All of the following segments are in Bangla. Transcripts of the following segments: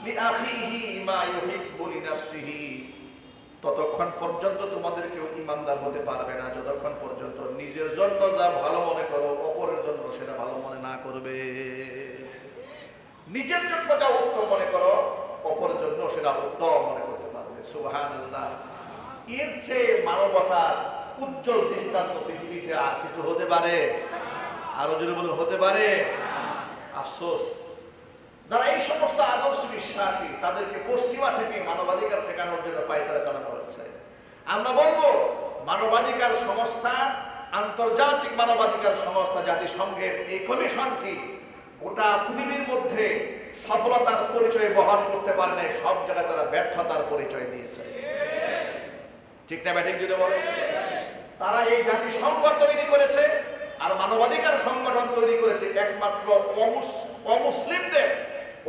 লিআখিহি মা ইউহিব্বু লিনাফসিহি, ততক্ষণ পর্যন্ত তোমাদের কেউ ঈমানদার হতে পারবে না যতক্ষণ পর্যন্ত নিজের জন্য যা ভালো মনে করো অপরের জন্য সেটা ভালো মনে না করবে। নিজের জন্য যা উত্তম মনে করো অপরের জন্য সেটা উত্তম মনে করতে পারবে। সুবহানাল্লাহ। এর চেয়ে মানবতার উজ্জ্বল দৃষ্টান্ত পৃথিবীতে আর কিছু হতে পারে? আরো যদি বলুন, হতে পারে? আফসোস, যারা এই সমস্ত আদর্শ বিশ্বাসী তাদেরকে পশ্চিমা থেকে মানবাধিকার শেখানোর জন্য পায়তারা চালানো হচ্ছে। আমরা বলবো, মানবাধিকার সংস্থা, আন্তর্জাতিক মানবাধিকার সংস্থা জাতিসংঘের এই কমিশনটি গোটা পৃথিবীর মধ্যে সফলতার পরিচয় বহন করতে পারে নাই, সব জায়গায় তারা ব্যর্থতার পরিচয় দিয়েছে। ঠিক না ব্যাটিক যদি বলে? তারা এই জাতিসংঘ তৈরি করেছে আর মানবাধিকার সংগঠন তৈরি করেছে একমাত্র অমুসলিমদের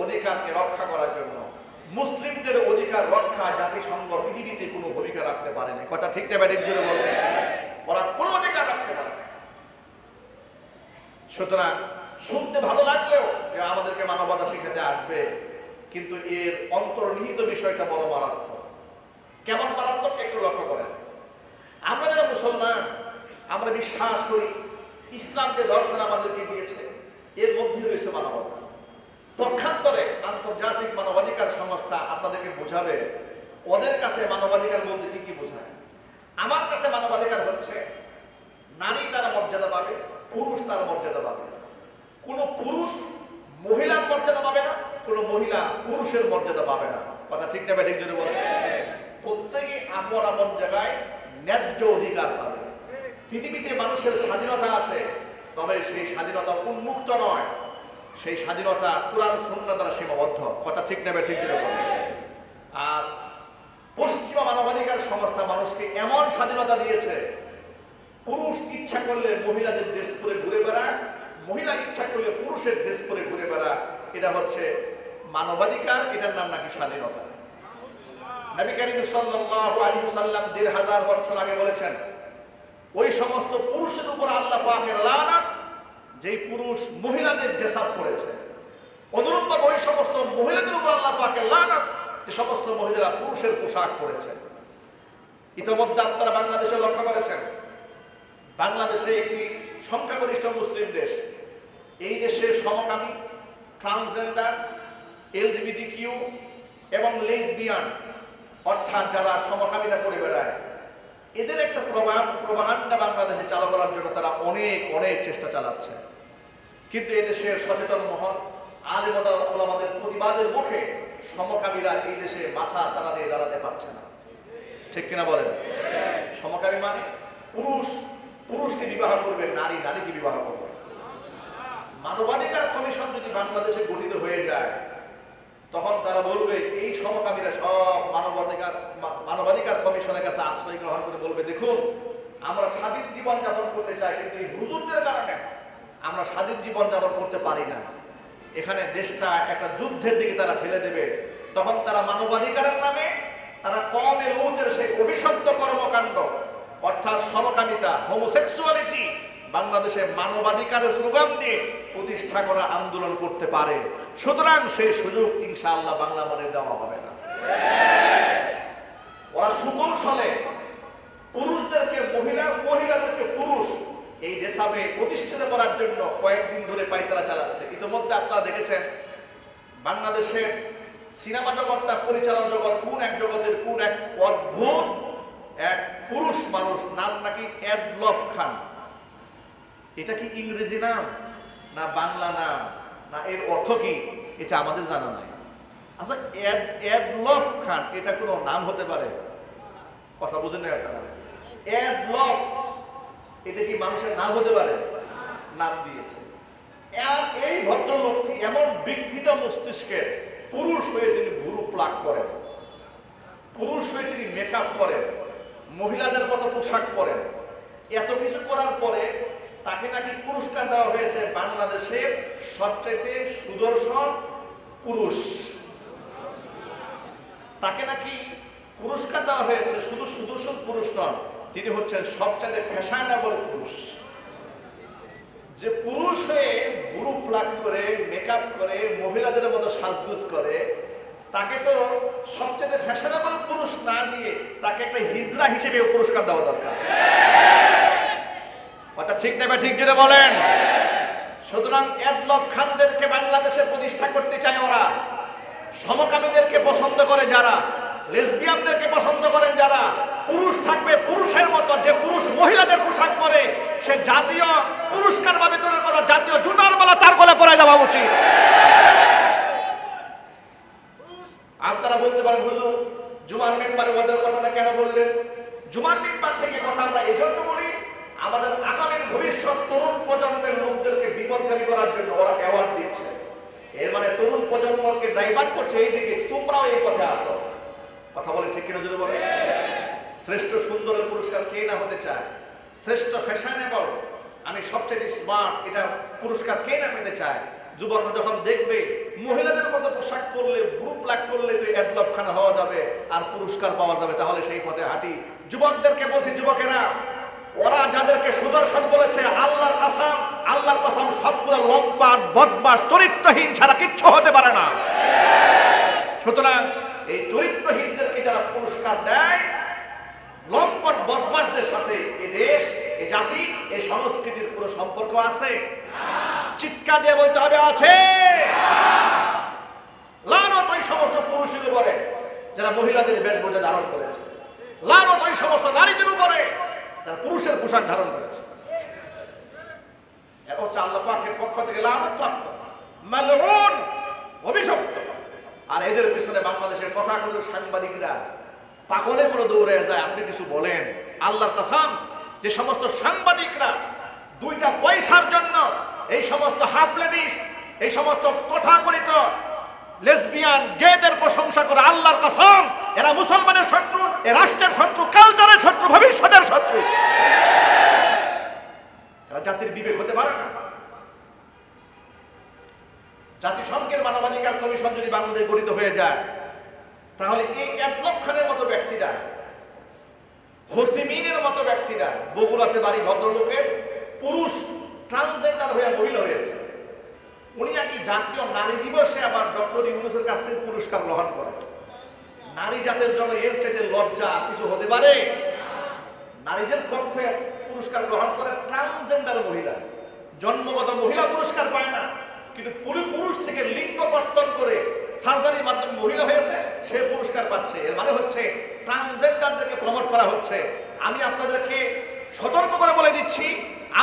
অধিকারকে রক্ষা করার জন্য। মুসলিমদের অধিকার রক্ষা জাতিসংঘ পৃথিবীতে কোনো ভূমিকা রাখতে পারেনি। কথা ঠিক না ব্যাটিক যদি বলে? ওরা কোনো অধিকার রাখতে পারে না। সুতরাং শুনতে ভালো লাগলেও যে আমাদেরকে মানবতা শিখাতে আসবে, কিন্তু এর অন্তর্নিহিত বিষয়টা বড় মারাত্মক। কেমন মারাত্মক একটু লক্ষ্য করেন। আমরা যারা মুসলমান, আমরা বিশ্বাস করি ইসলাম যে দর্শন আমাদেরকে দিয়েছে এর মধ্যে রয়েছে মানবতা। পক্ষান্তরে আন্তর্জাতিক মানবাধিকার সংস্থা আপনাদেরকে বোঝাবে ওদের কাছে মানবাধিকার বলতে কি কি বোঝায়। আমার কাছে মানবাধিকার হচ্ছে নারী তার মর্যাদা পাবে, পুরুষ তার মর্যাদা পাবে। কোন পুরুষ মহিলার মর্যাদা পাবে না, কোন মহিলা পুরুষের মর্যাদা পাবে না। কথা ঠিক না ব্যাঠিক যদি বলে? প্রত্যেকে আপন আপন জায়গায় ন্যায্য অধিকার পাবে। পৃথিবীতে মানুষের স্বাধীনতা আছে, তবে সেই স্বাধীনতা উন্মুক্ত নয়, সেই স্বাধীনতা কুরআন সুন্নাহ দ্বারা সীমাবদ্ধ। কথা ঠিক না ব্যাঠিক যদি বলে? আর পশ্চিমা মানবাধিকার সংস্থা মানুষকে এমন স্বাধীনতা দিয়েছে, পুরুষ ইচ্ছা করলে মহিলাদের ড্রেস পরে ঘুরে বেড়ায়, মহিলা ইচ্ছা করলে পুরুষের ড্রেস পরে ঘুরে বেড়ায়। এটা হচ্ছে মানবাধিকার, এটার নাম নাকি স্বাধীনতা। নবী করিম সাল্লাল্লাহু আলাইহি ওয়াসাল্লাম ১৫০০ বছর আগে বলেছেন, ওই সমস্ত পুরুষের উপর আল্লাহ পাকের লানত যেই পুরুষ মহিলাদের ড্রেস আপ করেছে। অনুরূপভাবে ওই সমস্ত মহিলাদের উপর আল্লাহ পাকের লানত যে সমস্ত মহিলারা পুরুষের পোশাক পরেছে। ইতিমধ্যে আপনারা বাংলাদেশে লক্ষ্য করেছেন, বাংলাদেশে একটি সংখ্যাগরিষ্ঠ মুসলিম দেশ। এই দেশে সমকামী, ট্রান্সজেন্ডার, এলজিবিটিকিউ এবং লেসবিয়ান অর্থাৎ যারা সমকামিতা করে বেড়ায়, এদের একটা প্রপাগান্ডা বাংলাদেশে চালু করার জন্য তারা অনেক অনেক চেষ্টা চালাচ্ছে। কিন্তু এদেশের সচেতন মহল আলেম ওলামাদের প্রতিবাদের মুখে সমকামীরা এই দেশে মাথা চালা দিয়ে দাঁড়াতে পারছে না। ঠিক কিনা বলেন? সমকামী মানে পুরুষ পুরুষকে বিবাহ করবে, নারী নারীকে বিবাহ করবে। মানবাধিকার কমিশন যদি বাংলাদেশে গঠিত হয়ে যায়, তখন তারা বলবে এই সমকামীরা সব মানবাধিকার কমিশনের কাছে আশ্রয় গ্রহণ করে বলবে, দেখুন আমরা স্বাধীন জীবন যাপন করতে চাই, কিন্তু এই হুজুরদের কারণে আমরা স্বাধীন জীবন যাপন করতে পারি না। এখানে দেশটা একটা যুদ্ধের দিকে তারা ঠেলে দেবে। তখন তারা মানবাধিকারের নামে তারা কওমে লূতের সেই অভিশপ্ত কর্মকাণ্ড অর্থাৎ সমকামিতা, হোমোসেক্সুয়ালিটি বাংলাদেশে মানবাধিকারের স্লোগান দিয়ে প্রতিষ্ঠা করা আন্দোলন করতে পারে। সুতরাং সেই সুযোগ ইনশাআল্লাহ বাংলা মনে দেওয়া হবে না। ওরা সুকৌশলে পুরুষদেরকে মহিলা, মহিলাদেরকে পুরুষ এই দেশাবে প্রতিষ্ঠিত করার জন্য কয়েকদিন ধরে পায়তারা চালাচ্ছে। ইতিমধ্যে আপনারা দেখেছেন বাংলাদেশের সিনেমা জগৎটা, পরিচালনা জগৎ কোন এক জগতের কোন এক অদ্ভুত এক পুরুষ মানুষ, নাম নাকি এডলফ খান। এটা কি ইংরেজি নাম না বাংলা নাম না এর অর্থ কি এটা আমাদের জানা নাই। আচ্ছা, এডলফ খান এটা কোনো নাম হতে পারে? কথা বুঝেন না আপনারা? এডলফ এটা কি মানুষের নাম হতে পারে? নাম দিয়েছে। আর এই ভদ্রলোকটি এমন বিকৃত মস্তিষ্কের, পুরুষ হয়ে তিনি ভুরু প্লাক করেন, পুরুষ হয়ে তিনি মেকআপ করেন, মহিলাদের মতো পোশাক পরেন। এত কিছু করার পরে তাকে নাকি পুরস্কার দেওয়া হয়েছে বাংলাদেশের সবচেয়ে সুদর্শন পুরুষ। তাকে নাকি পুরস্কার দেওয়া হয়েছে, শুধু সুদর্শন পুরুষ নন, তিনি হচ্ছেন সবচেয়ে ফ্যাশনেবল পুরুষ। যে পুরুষ হয়ে ভুরু প্লাক করে, মেকআপ করে, মহিলাদের মতো সাজগুজ করে, তাকে তো সবচেয়ে ফ্যাশনেবল পুরুষ না দিয়ে তাকে একটা হিজড়া হিসেবে পুরস্কার দেওয়া দরকার। কথা ঠিক নেবে ঠিক যেটা বলেন। সুতরাং এডলফ খানদেরকে বাংলাদেশে প্রতিষ্ঠা করতে চায় ওরা। সমকামীদেরকে পছন্দ করে যারা, লেসবিয়ানদেরকে পছন্দ করেন যারা, পুরুষ থাকবে পুরুষের মতো, যে পুরুষ মহিলাদের পোশাক পরে সে জাতীয় পুরস্কার পাবে দূরের কথা, জাতীয় জুতার মালা তার গলায় পরায় দেওয়া উচিত। আপনারা বলতে পারেন হুজুর জুমার মেম্বারে ওদের কথাটা কেন বললেন? জুমার মেম্বার থেকে কথা আমরা এই জন্য বলি, আমাদের আগামী ভবিষ্যৎ তরুণ প্রজন্মের লোকদেরকে বিপদগামী করার জন্য ওরা অ্যাওয়ার্ড দিচ্ছে। এর মানে তরুণ প্রজন্মকে ডাইভার্ট করছে এইদিকে, তোমরাও এই পথে আসো। কথা বলেন ঠিক কিনা যদি বলে? শ্রেষ্ঠ সুন্দরের পুরস্কার কে না হতে চায়? শ্রেষ্ঠ ফ্যাশনেবল, আমি সবচেয়ে স্মার্ট, এটা পুরস্কার কে না পেতে চায়? যুবকরা যখন দেখবে মহিলাদের মতো পোশাক পরলে, গ্রুপ লাগ করলে তো এডলফ খান হওয়া যাবে আর পুরস্কার পাওয়া যাবে, তাহলে সেই পথে হাঁটি। যুবকদেরকে বলছি, যুবকেরা, ওরা যাদেরকে সুদর্শন বলেছে, আল্লাহর কসম সবগুলো লম্পট, বদমাশ, চরিত্রহীন ছাড়া কিচ্ছু হতে পারে না। সুতরাং এই চরিত্রহীনদেরকে যারা পুরস্কার দেয়, লম্পট বদমাশদের সাথে এই দেশ, এই জাতি, এই সংস্কৃতির কোনো সম্পর্ক আছে? চিৎকার দিয়ে বলতে হবে আছে। লানত ওই সমস্ত পুরুষের উপরে যারা মহিলাদের বেশভূষা ধারণ করেছে, লানত ওই সমস্ত নারীদের উপরে যারা পুরুষের পোশাক ধারণ করেছে। এটা হচ্ছে আল্লাহ পাকের পক্ষ থেকে লানত প্রাপ্ত, মালউন, অভিশপ্ত। আর এদের পিছনে বাংলাদেশের কথাগুলো সাংবাদিকরা পাগলের মতো দৌড়ে যায়। আপনি কিছু বলেন, আল্লাহর কসম, যে সমস্ত সাংবাদিকরা দুইটা পয়সার জন্য এই সমস্ত হাফ লেডিস, এই সমস্ত তথাকথিত লেসবিয়ান, গেদের প্রশংসা করে, আল্লাহর কসম এরা মুসলমানের শত্রু, এ রাষ্ট্রের শত্রু, কালচারের শত্রু, ভবিষ্যতের শত্রু। এরা জাতির বিবেক হতে পারে না। জাতিসংঘের মানবাধিকার কমিশন যদি বাংলাদেশ গঠিত হয়ে যায়, তাহলে এই এডলফ খানের মতো ব্যক্তিরা, হোসিমিনের মতো ব্যক্তিরা, বগুড়াতে বাড়ি ভদ্রলোকের, পুরুষ ট্রান্সজেন্ডার হয়ে মহিলা হয়েছে, উনি নাকি জাতীয় নারী দিবসে আবার ডক্টর ইউনূসের কাছ থেকে পুরস্কার গ্রহণ করেন। নারী জাতের জন্য এর চাইতে লজ্জা কিছু হতে পারে? নারীদের পক্ষে পুরস্কার গ্রহণ করে ট্রান্সজেন্ডার মহিলা, জন্মগত মহিলা পুরস্কার পায় না, কিন্তু পুরুষ থেকে লিঙ্গ কর্তন করে সার্জারির মাধ্যমে মহিলা হয়েছে, সে পুরস্কার পাচ্ছে। এর মানে হচ্ছে ট্রান্সজেন্ডারদেরকে প্রমোট করা হচ্ছে। আমি আপনাদেরকে সতর্ক করে বলে দিচ্ছি,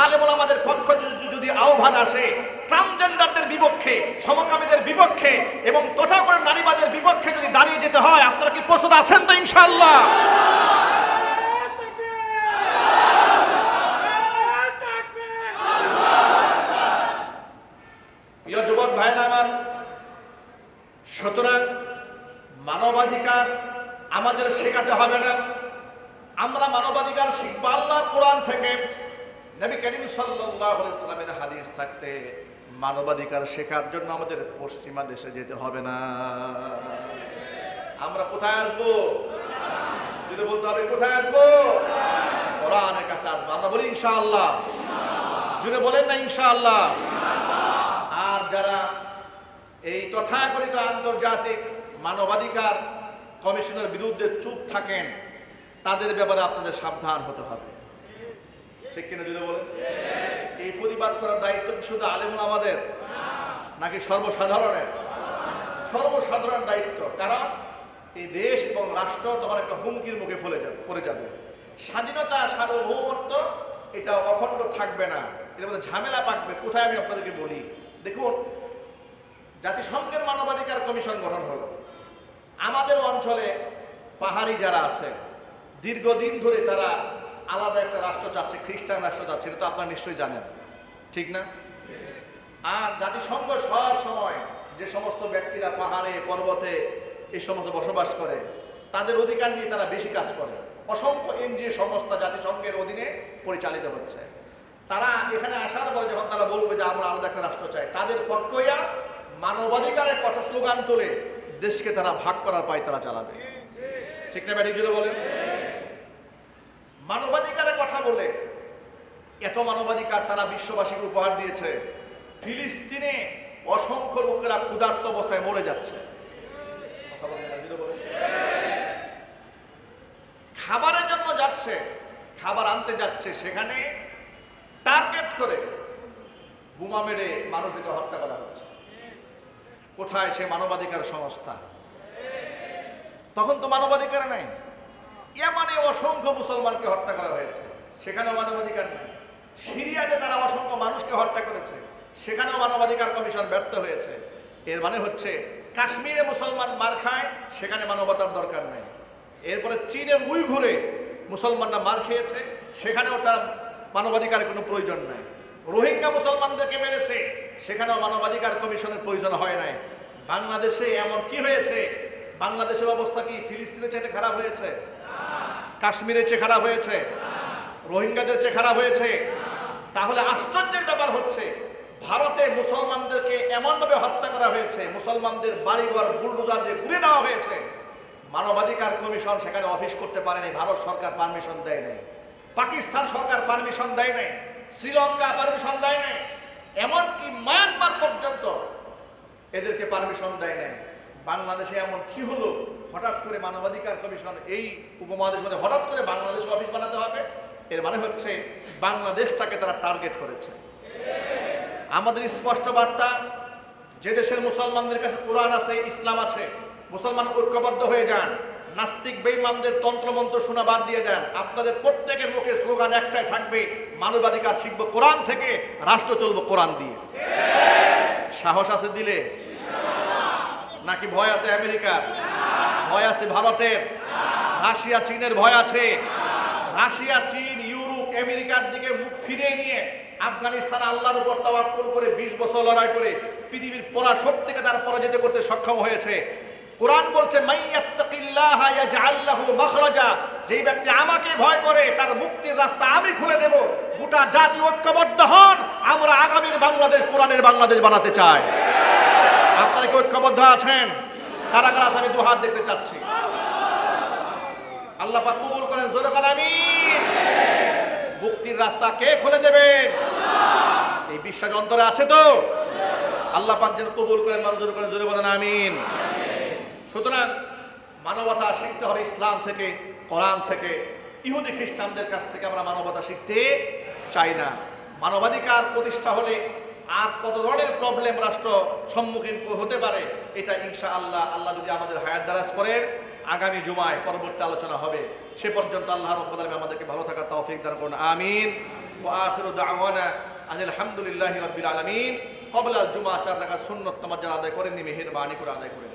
আলেম ওলামাদের পক্ষ যদি আহ্বান আসে ট্রান্সজেন্ডারদের বিপক্ষে, সমকামীদের বিপক্ষে এবং তথাকথিত নারীবাদের বিপক্ষে যদি দাঁড়িয়ে যেতে হয়, আপনারা কি প্রস্তুত আছেন তো? ইনশাআল্লাহ। প্রিয় যুবক ভাইরা আমার, সুতরাং মানবাধিকার আমাদের শেখাতে হবে না। আমরা মানবাধিকার শিখব আল্লাহর কোরআন থেকে। নবী করিম সাল্লাল্লাহু আলাইহি ওয়াসাল্লামের হাদিস থাকতে মানবাধিকার শেখার জন্য আমাদের পশ্চিমা দেশে যেতে হবে না। আমরা কোথায় আসবো? যদি বলতে হবে কোথায় আসবো? কোরআনের কাছে আসবো। আমরা বলি ইনশাআল্লাহ। যদি বলেন না ইনশাআল্লাহ। আর যারা এই তথাকথিত আন্তর্জাতিক মানবাধিকার কমিশনের বিরুদ্ধে চুপ থাকেন, তাদের ব্যাপারে আপনাদের সাবধান হতে হবে। ঠিক কিনা যদি বলেন? এই প্রতিবাদ করার দায়িত্ব কি শুধু আলেম ওলামাদের, নাকি সর্বসাধারণের? সর্বসাধারণ দায়িত্ব। কারণ এই দেশ এবং রাষ্ট্র তখন একটা হুমকির মুখে পড়ে যাবে। স্বাধীনতা, সার্বভৌমত্ব এটা অখণ্ড থাকবে না, এর মধ্যে ঝামেলা পাকবে। কোথায় আমি আপনাদেরকে বলি, দেখুন, জাতিসংঘের মানবাধিকার কমিশন গঠন হলো। আমাদের অঞ্চলে পাহাড়ি যারা আছে, দীর্ঘদিন ধরে তারা আলাদা একটা রাষ্ট্র চাচ্ছে, খ্রিস্টান রাষ্ট্র চাচ্ছে, এটা তো আপনারা নিশ্চয়ই জানেন, ঠিক না? আর জাতিসংঘ সব সময় যে সমস্ত ব্যক্তিরা পাহাড়ে, পর্বতে এই সমস্ত বসবাস করে, তাদের অধিকার নিয়ে তারা বেশি কাজ করে। অসংখ্য এনজিও সংস্থা জাতিসংঘের অধীনে পরিচালিত হচ্ছে। তারা এখানে আসার পরে যখন তারা বলবে যে আমরা আলাদা একটা রাষ্ট্র চাই, তাদের পক্ষে মানবাধিকারের কথা স্লোগান তোলে দেশকে তারা ভাগ করার পায় তারা চালাবে। ঠিক না ব্যাটিক জুড়ে বলেন? মানবাধিকারের কথা বলে এত মানবাধিকার তারা বিশ্ববাসীকে উপহার দিয়েছে। ফিলিস্তিনে অসংখ্য লোকেরা ক্ষুধার্ত অবস্থায় মরে যাচ্ছে। কথা বলেন না, জুড়ে বলেন। খাবারের জন্য যাচ্ছে, খাবার আনতে যাচ্ছে, সেখানে টার্গেট করে বোমা মেরে মানুষকে হত্যা করা হচ্ছে। কোথায় সে মানবাধিকার সংস্থা? তখন তো মানবাধিকার নাই। ইয়ামানে অসংখ্য মুসলমানকে হত্যা করা হয়েছে, সেখানেও মানবাধিকার নাই। সিরিয়াতে তারা অসংখ্য মানুষকে হত্যা করেছে, সেখানেও মানবাধিকার কমিশন ব্যর্থ হয়েছে। এর মানে হচ্ছে কাশ্মীরে মুসলমান মার খায়, সেখানে মানবতার দরকার নাই। এরপরে চীনে উইঘুরে মুসলমানরা মার খেয়েছে, সেখানেও তার মানবাধিকারের কোনো প্রয়োজন নাই। রোহিঙ্গা মুসলমানদেরকে মেরেছে, সেখানেও মানবাধিকার কমিশনের প্রয়োজন হয় নাই। বাংলাদেশে এমন কি হয়েছে? বাংলাদেশের অবস্থা কি ফিলিস্তিনের চেয়ে খারাপ হয়েছে? কাশ্মীরের চেয়ে খারাপ হয়েছে? রোহিঙ্গাদের চেয়ে খারাপ হয়েছে? তাহলে আশ্চর্যের ব্যাপার হচ্ছে ভারতে মুসলমানদেরকে এমনভাবে হত্যা করা হয়েছে, মুসলমানদের বাড়িঘর বুলডোজার দিয়ে ঘুরে নেওয়া হয়েছে, মানবাধিকার কমিশন সেখানে অফিস করতে পারেনি। ভারত সরকার পারমিশন দেয় নাই, পাকিস্তান সরকার পারমিশন দেয় নাই, শ্রীলঙ্কা পারমিশন দেয় নাই, এমনকি মায়ানমার পর্যন্ত এদেরকে পারমিশন দেয় নাই। বাংলাদেশে এমন কি হলো হঠাৎ করে মানবাধিকার কমিশন এই উপমহাদেশ মধ্যে হঠাৎ করে বাংলাদেশ অফিস বানাতে হবে? এর মানে হচ্ছে বাংলাদেশটাকে তারা টার্গেট করেছে। আমাদের স্পষ্ট বার্তা, যে দেশের মুসলমানদের কাছে কোরআন আছে, ইসলাম আছে, মুসলমান ঐক্যবদ্ধ হয়ে যান। নাস্তিক বেঈমানদের তন্ত্রমন্ত্র শোনা বাদ দিয়ে দেন। আপনাদের প্রত্যেকের মুখে স্লোগান একটাই থাকবে, মানবাধিকার শিখবো কোরআন থেকে, রাষ্ট্র চলবো কোরআন দিয়ে। সাহস আছে দিলে? নাকি ভয় আছে আমেরিকার? ভয় আছে ভারতের? রাশিয়া চীনের ভয় আছে? রাশিয়া চীন ইউরোপ আমেরিকার দিকে মুখ ফিরিয়ে নিয়ে আফগানিস্তান আল্লাহর উপর তাওয়াক্কুল করে 20 বছর লড়াই করে পৃথিবীর পরাশক্তিকে তার পরাজিত করতে সক্ষম হয়েছে। কোরআন বলছে মাইয়াত্তাকিল্লাহা ইয়াজআল লাহু মাখরাজা, যেই ব্যক্তি আমাকে ভয় করে তার মুক্তির রাস্তা আমি খুলে দেব। গোটা জাতি ঐক্যবদ্ধ হন, আমরা আগামীর বাংলাদেশ কোরআনের বাংলাদেশ বানাতে চাই। আপনারা কি ঐক্যবদ্ধ আছেন? কারা কারা আছেন? আমি দু হাত দেখতে চাচ্ছি। আল্লাহ পাক কবুল করেন, জোরে বলেন আমিন। মুক্তির রাস্তা কে খুলে দেবেন? এই বিশ্বাস অন্তরে আছে তো? আল্লাহ পাক যেন কবুল করেন, মঞ্জুর করেন, জোরে বলেন আমিন। সুতরাং মানবতা শিখতে হবে ইসলাম থেকে, কোরআন থেকে। ইহুদি খ্রিস্টানদের কাছ থেকে আমরা মানবতা শিখতে চাই না। মানবাধিকার প্রতিষ্ঠা হলে আর কত ধরনের প্রবলেম রাষ্ট্র সম্মুখীন হতে পারে, এটা ইনশাআল্লাহ আল্লাহ যদি আমাদের হায়াত দারাজ করেন আগামী জুমায় পরবর্তী আলোচনা হবে। সে পর্যন্ত আল্লাহ রাব্বুল আলামিন আমাদেরকে ভালো থাকার তৌফিক দান করুন, আমিন। ওয়া আখিরু দাওয়ানা আনিল হামদুলিল্লাহি রাব্বিল আলামিন। ক্বাবলা আল জুমআ 4 রাকাত সুন্নাত নামাজ যারা আদায় করেননি মেহেরবানি করে আদায় করেন।